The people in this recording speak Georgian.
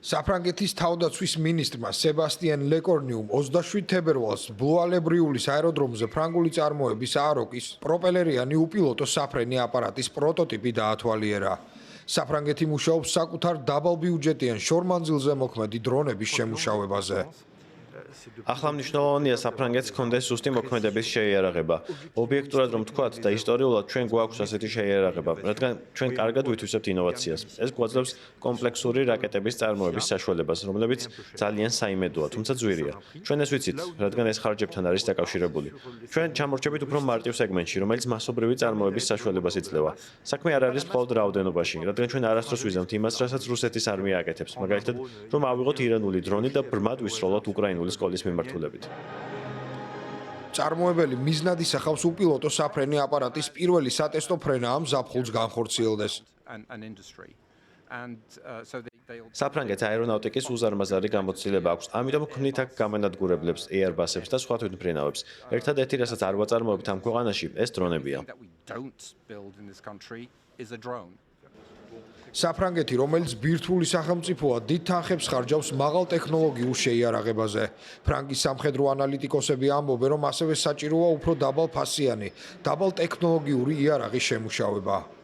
საფრანგეთის თავდაცვის მინისტრმა სებასტიან ლეკორნიუმ 27 თებერვალს ბლუალებრიულის აეროდრომზე ფრანგული წარმოების აროკის პროპელერიანი უპილოტო საფრენი აპარატის პროტოტიპი დაათვალიერა. საფრანგეთი მუშაობს საკუთარ დაბალბიუჯეტიან შორმანძილზე მოქმედი დრონების შემუშავებაზე. ახლა მნიშვნელოვანია საფრანგეთს ჰქონდეს ზუსტი მოქმედების შეიარაღება. ობიექტურად რომ ვთქვათ და ისტორიულად ჩვენ გვაქვს ასეთი შეიარაღება, რადგან ჩვენ კარგად ვითვისებთ ინოვაციას. ეს გვაძლევს კომპლექსური რაკეტების წარმოების საშუალებას, რომლებიც ძალიან საიმედოა, თუმცა ძვირია. ჩვენ ეს ვიცით, რადგან ეს ხარჯებთან არის დაკავშირებული. ჩვენ ჩამორჩებით უფრო მარტივ სეგმენტში, რომელიც მასობრივი წარმოების საშუალებას იძლევა. საქმე არ არის მხოლოდ რაოდენობაში, რადგან ჩვენ არასდროს ვიზამთ იმას, რასაც რუსეთის არმია აკეთებს, მაგალითად, რომ ავიღოთ ირანული დრონი და ბრმად ვისროლოთ უკრაინული სკოლის მიმართულებით. წარმოებელი მიზნად ისახავს უპილოტო საფრენი აპარატის პირველი სატესტო ფრენა ამ ზაფხულს განხორციელდეს. საფრანგეთს აერონავტიკის უზარმაზარი გამოცდილება აქვს, ამიტომ ქმნით აქ გამანადგურებლებს, Airbus-ებს და სხვა თვითმფრინავებს. ერთადერთი, რასაც არ ვაწარმოებთ ამ ქვეყანაში, ეს დრონებია. საფრანგეთი, რომელიც ბირთვული სახელმწიფოა, დიდ თანხებს ხარჯავს მაღალ ტექნოლოგიურ შეიარაღებაზე. ფრანგის სამხედრო ანალიტიკოსები ამბობენ, რომ ასევე საჭიროა უფრო დაბალფასიანი, დაბალტექნოლოგიური იარაღის შემუშავება.